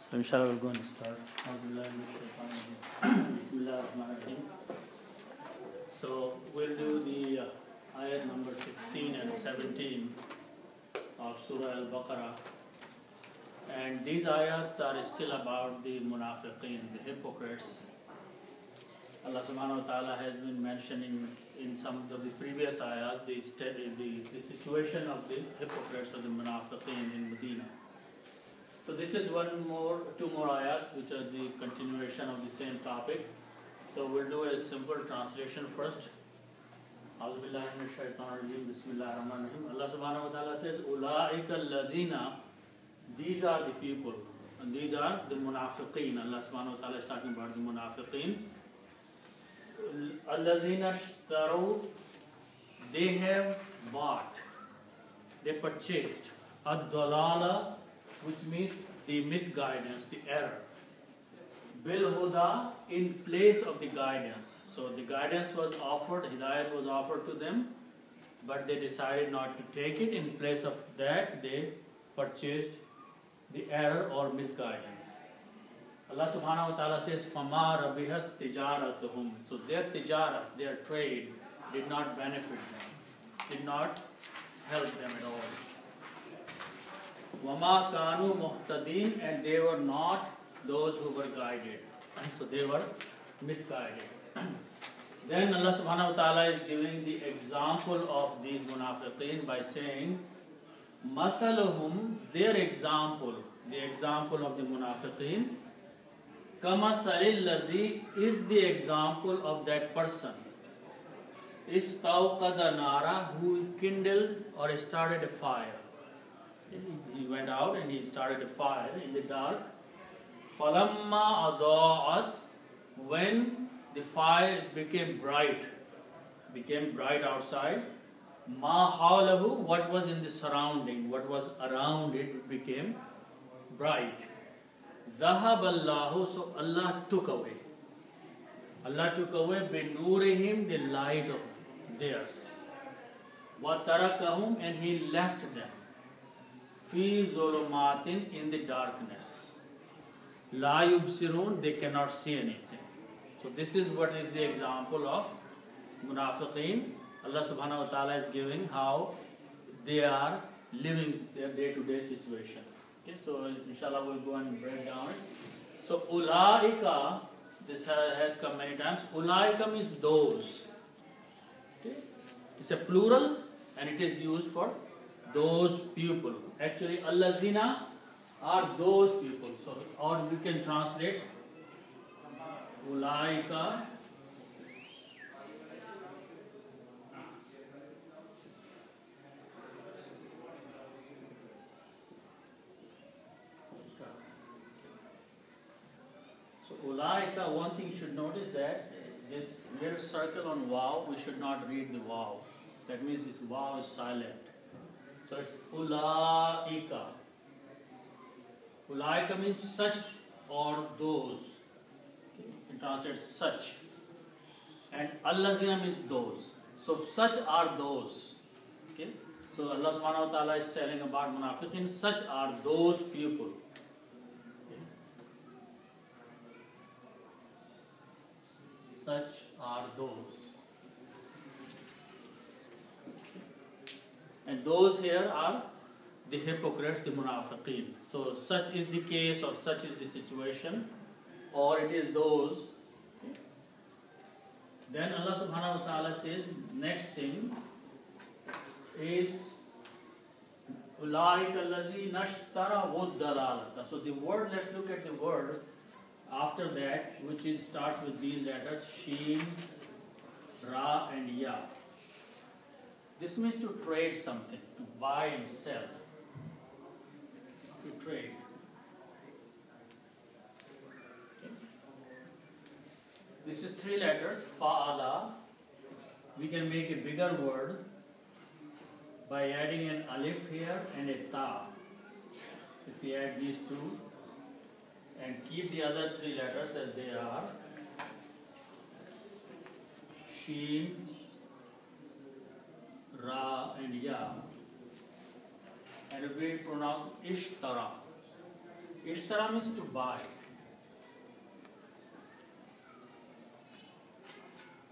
So inshallah we're going to start. Bismillahirrahmanirrahim. So we'll do the ayat number 16 and 17 of Surah Al-Baqarah. And these ayats are still about the munafiqeen, the hypocrites. Allah subhanahu wa ta'ala has been mentioning in some of the previous ayat the situation of the hypocrites or the munafiqeen in Medina. So this is two more ayats which are the continuation of the same topic. So we'll do a simple translation first. Allah subhanahu wa ta'ala says, Ulaika alladhina, these are the people, and these are the munafiqeen. Allah subhanahu wa ta'ala is talking about the munafiqeen. Alladhina ishtaru, they have bought, they purchased, ad-dalala, which means the misguidance, the error. Bil huda, in place of the guidance. So the guidance was offered, hidayat was offered to them, but they decided not to take it. In place of that, they purchased the error or misguidance. Allah subhanahu wa ta'ala says, فَمَا رَبِحَتْ تِجَارَتُهُمْ. So their tijarat, their trade, did not benefit them, did not help them at all. وَمَا كَانُوا مُهْتَدِينَ, and they were not those who were guided. So they were misguided. Then Allah subhanahu wa ta'ala is giving the example of these munafiqeen by saying, مَثَلُهُمْ, their example, the example of the munafiqeen, كَمَثَلِ الَّذِي, is the example of that person, إِسْتَوْقَدَ نَارًا, who kindled or started a fire. He went out and he started a fire in the dark. فَلَمَّا أَضَاءَتْ, when the fire became bright outside, مَا حَوْلَهُ, what was in the surrounding, what was around it became bright. ذَهَبَ اللَّهُ, so Allah took away. Allah took away بِنُورِهِمْ, the light of theirs. وَتَرَكَهُمْ, and He left them. Fi zulumatin, in the darkness. La yubsirun, they cannot see anything. So this is what is the example of munafiqeen. Allah subhanahu wa ta'ala is giving how they are living their day-to-day situation. Okay, so inshallah we'll go and break down it. So ulaika, this has come many times. Ulaika means those. Okay? It's a plural and it is used for those people. Actually, allazina are those people. So, or we can translate ulaika. So, ulaika, one thing you should notice that this little circle on waw, we should not read the waw. That means this waw is silent. So it's ulaika. Ulaika means such or those. Okay. It translates such. And allazina means those. So such are those. Okay. So Allah subhanahu wa ta'ala is telling about munafiqin, such are those people. Okay. Such are those. And those here are the hypocrites, the munafiqeen. So such is the case or such is the situation, or it is those. Okay. Then Allah subhanahu wa ta'ala says, next thing is Ulaika allazi nashtara wad-dalalata. So the word, let's look at the word after that, which starts with these letters, Sheen, Ra and Ya. This means to trade something, to buy and sell, to trade. Okay. This is three letters, fa'ala. We can make a bigger word by adding an alif here and a ta. If we add these two and keep the other three letters as they are, Sheen, Ra and Ya, and we pronounce Ishtara. Ishtara means to buy.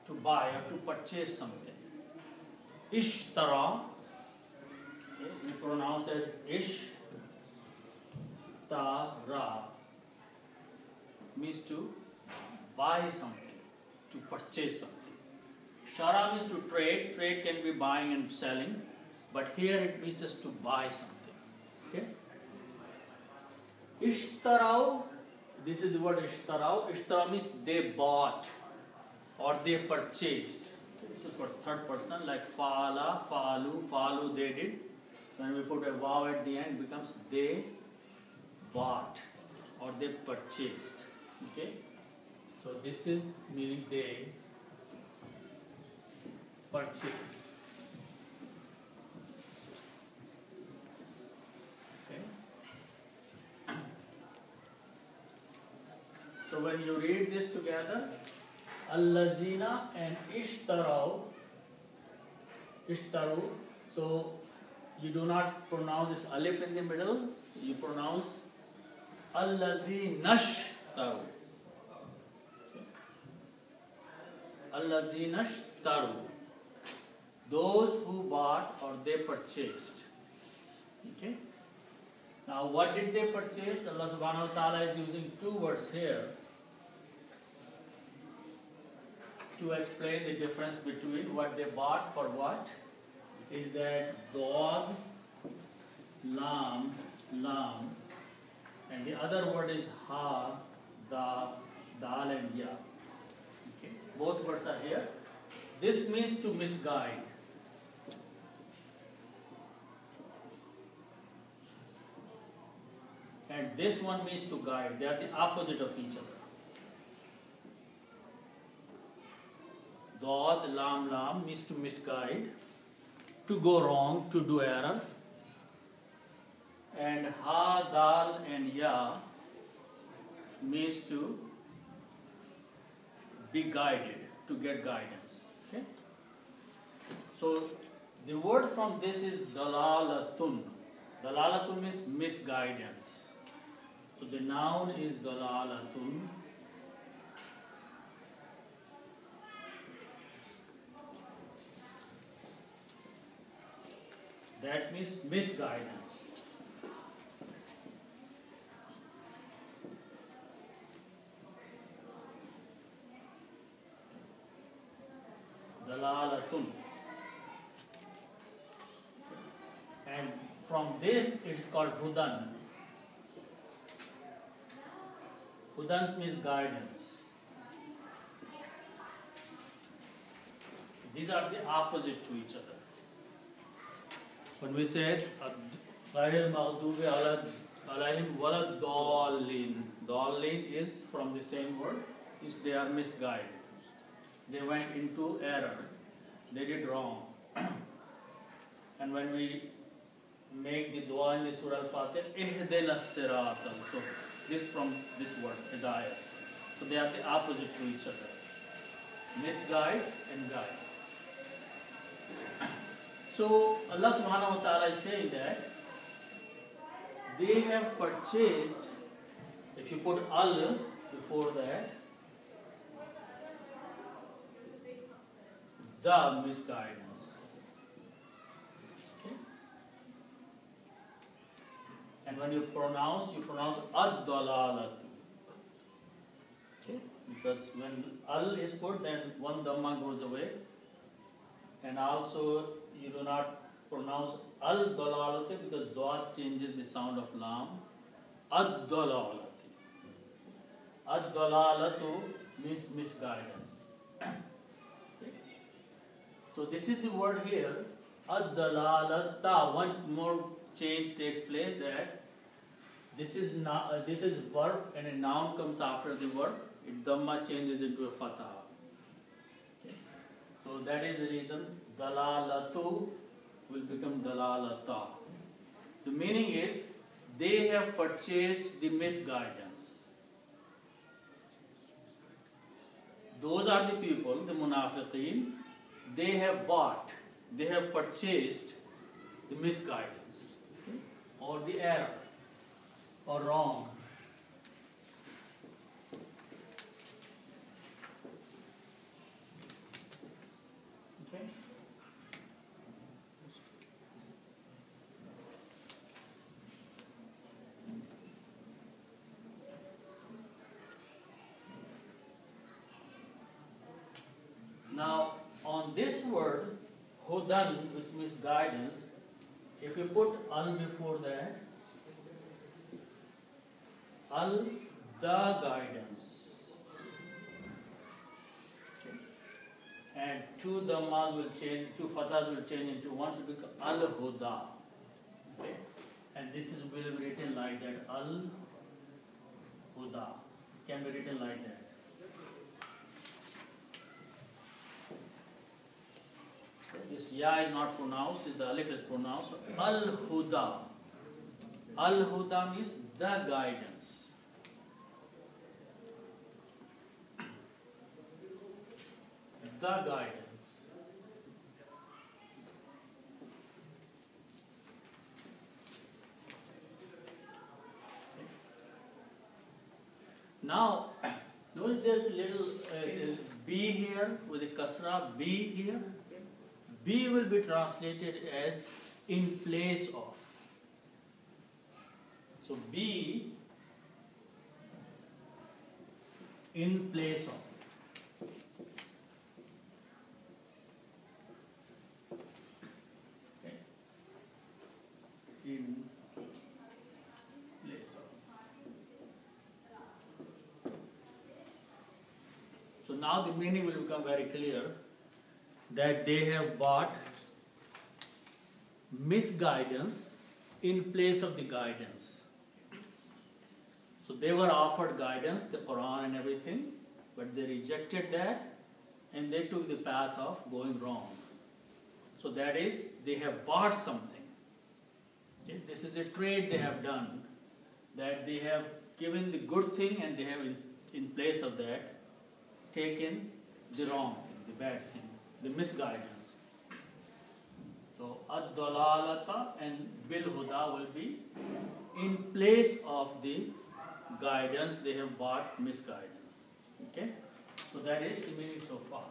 To buy or to purchase something. Ishtara, yes, we pronounce as ishtara, means to buy something, to purchase something. Shara means to trade. Trade can be buying and selling, but here it means just to buy something. Okay. Ishtarau, this is the word ishtarau. Ishtarau means they bought or they purchased. This is for third person, like faala, faalu, faalu, they did. When we put a vav at the end, it becomes they bought or they purchased. Okay. So this is meaning they purchased. Okay. So when you read this together, Allazina and Ishtaru. So you do not pronounce this alif in the middle. You pronounce Allazinashtaru. Allazinashtaru. Those who bought or they purchased. Okay. Now what did they purchase? Allah subhanahu wa ta'ala is using two words here to explain the difference between what they bought for what. Is that dod, lam, and the other word is ha, da, dal and ya. Okay. Both words are here. This means to misguide. And this one means to guide. They are the opposite of each other. Dod, lam means to misguide, to go wrong, to do error. And ha, dal and ya means to be guided, to get guidance. Okay? So the word from this is dalalatun. Dalalatun means misguidance. So the noun is dalalatun. That means misguidance. Dalalatun. And from this it is called hudan. Hudan means guidance. These are the opposite to each other. When we said Ghayril Maghdubi Alayhim Walad Dallin, Dallin is from the same word, is they are misguided. They went into error. They did wrong. And when we make the dua in the Surah Al-Fatiha, Ihdina Sirata. So this from this word, Hidayah. So they are the opposite to each other. Misguide and guide. So Allah subhanahu wa ta'ala is saying that they have purchased, if you put al before that, the misguidance. Okay? And when you pronounce ad-dalalatu. Okay? Because when al is put, then one dhamma goes away. And also you do not pronounce al-dalalati because dot changes the sound of lam. Ad-dalalati. Ad-dalalatu means misguidance. So this is the word here, ad-dalalata. One more change takes place, that this is verb and a noun comes after the verb. It dhamma changes into a fatah. Okay. So that is the reason dalalatu will become dalalata. The meaning is they have purchased the misguidance. Those are the people, the munafiqeen. They have bought, they have purchased the misguidance, okay, or the error or wrong. Hudan, which means guidance, if you put al before that, al, the guidance. Okay. And two dhammas will change, two fathas will change into one, so it becomes al huda. Okay. And this is will be written like that, al huda. Can be written like that. This ya is not pronounced, the alif is pronounced. So, al-huda. Al-huda means the guidance. The guidance. Now, notice there's a little B here with a kasra, B here. B will be translated as in place of. So B in place of. Okay. In place of. So now the meaning will become very clear, that they have bought misguidance in place of the guidance. So they were offered guidance, the Quran and everything, but they rejected that and they took the path of going wrong. So that is, they have bought something. Okay? This is a trade they have done, that they have given the good thing and they have in place of that taken the wrong thing, the bad thing, the misguidance. So ad-dalalata and bil-huda will be in place of the guidance they have bought misguidance. Okay? So that is the meaning so far.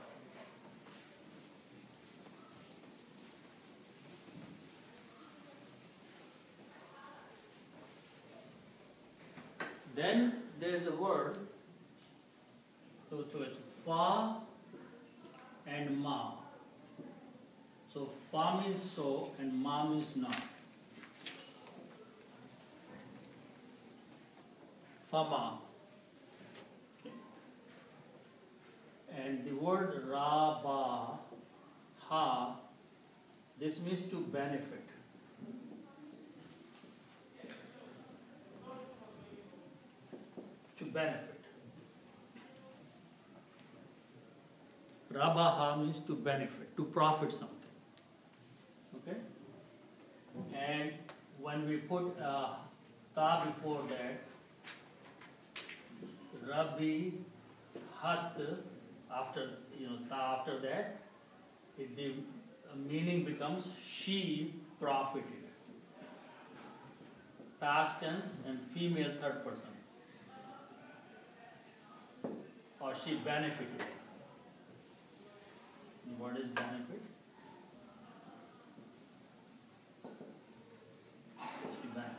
Then there is a word to it, fa and ma. So fa means so and ma means not. Fama. Okay. And the word raba, ha, this means to benefit. To benefit. Rabaha means to benefit, to profit something. Okay? And when we put ta before that, Rabbi Hat, after ta after that, the meaning becomes she profited. Past tense and female third person. Or she benefited. What is benefit? She benefited.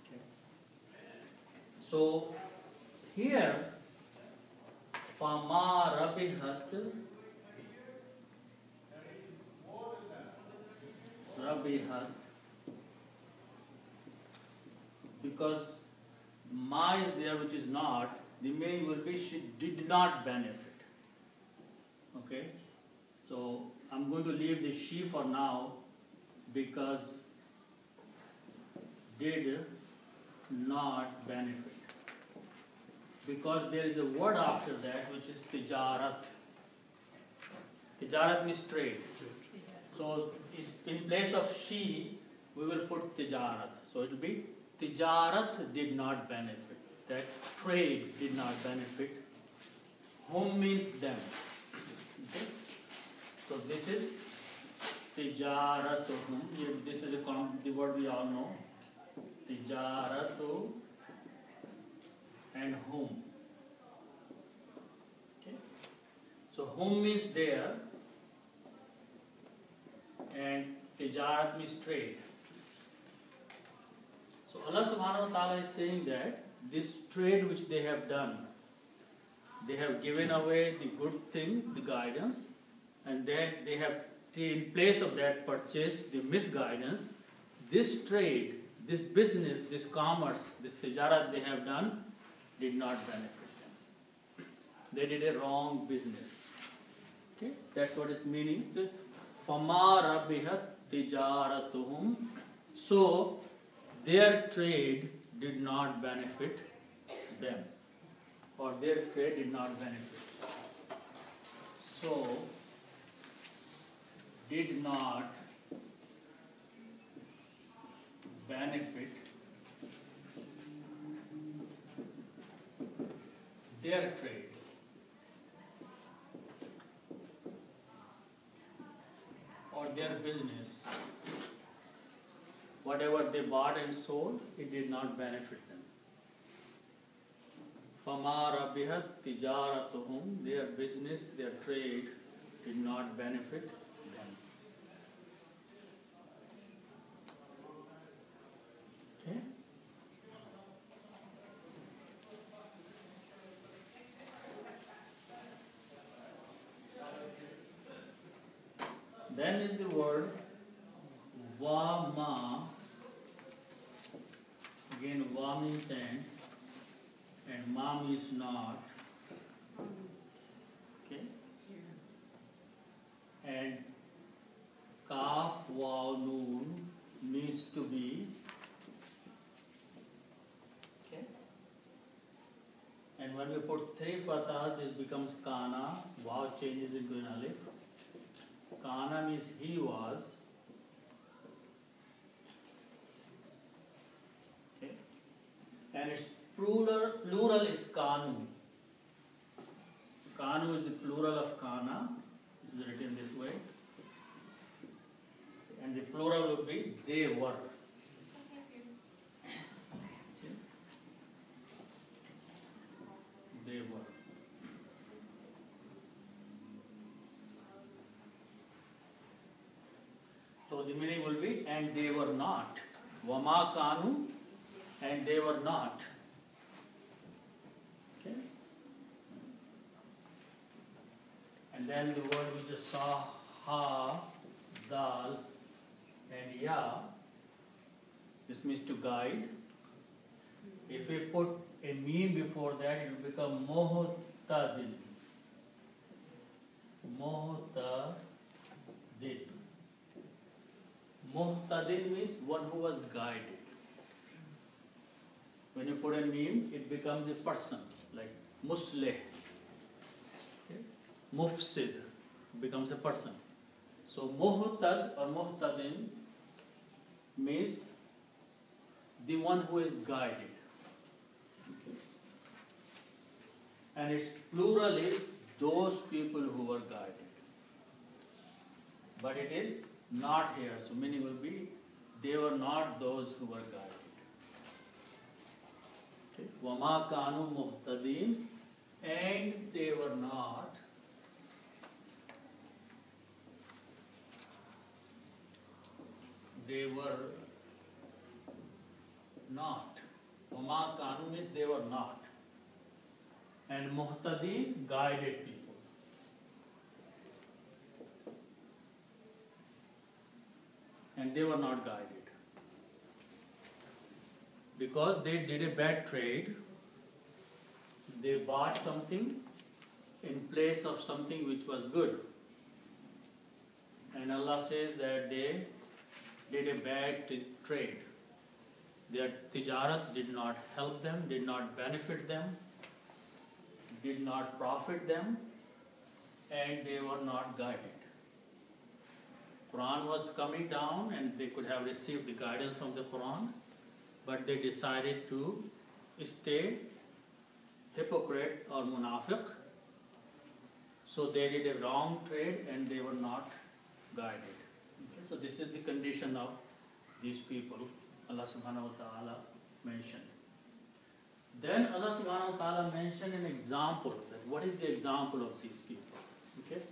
Okay. So here, Fama Rabihat because ma is there which is not, the meaning will be she did not benefit. Okay? So I'm going to leave the she for now because did not benefit. Because there is a word after that which is tijarat. Tijarat means trade. So in place of she, we will put tijarat. So it will be tijarat did not benefit. That trade did not benefit. Whom means them. Okay? So this is tijaratuhum. This is the word we all know. Tijaratu and whom. Okay? So whom means there and tijarat means trade. So Allah subhanahu wa ta'ala is saying that this trade which they have done, they have given away the good thing, the guidance, and then they have, in place of that, purchased the misguidance. This trade, this business, this commerce, this tijarat they have done did not benefit them. They did a wrong business. Okay, that's what its meaning. So, فَمَا رَبِحَتْ تِجَارَتُهُمْ. So, their trade did not benefit them, or their trade did not benefit. So, did not benefit their trade. Or their business. Whatever they bought and sold, it did not benefit them. فَمَا رَبِحَتْ تِجَارَتُهُمْ. Their business, their trade did not benefit them. Okay? Then is the word Vama. Again, Va means and Ma means not. Okay? And Kaf, Waw, Noon means to be. Okay? And when we put three fathahs, this becomes Kana. Waw changes into an alif. Kana means he was. Okay. And its plural is Kanu. Kanu is the plural of Kana. It is written this way. And the plural would be they were. Okay. They were. So the meaning will be, and they were not. Vama Kanu, and they were not. Okay? And then the word we just saw, Ha, Dal, and Ya. This means to guide. If we put a meme before that, it will become Muhtadil. Muhtadil. Muhtadil means one who was guided. When you put a meme, it becomes a person, like Musleh. Okay? Mufsid becomes a person. So Muhtad or Muhtadin means the one who is guided. Okay? And its plural is those people who were guided. But it is not here, so meaning will be they were not those who were guided. Okay. Wama kanu muhtadin, and they were not Wama kanu means they were not, and muhtadin, guided people. And they were not guided because they did a bad trade. They bought something in place of something which was good, and Allah says that they did a bad trade. Their tijarat did not help them, did not benefit them, did not profit them, and they were not guided. Quran was coming down and they could have received the guidance from the Quran, but they decided to stay hypocrite or munafiq. So they did a wrong trade and they were not guided. Okay? So this is the condition of these people Allah subhanahu wa ta'ala mentioned. Then Allah subhanahu wa ta'ala mentioned an example. That what is the example of these people? Okay?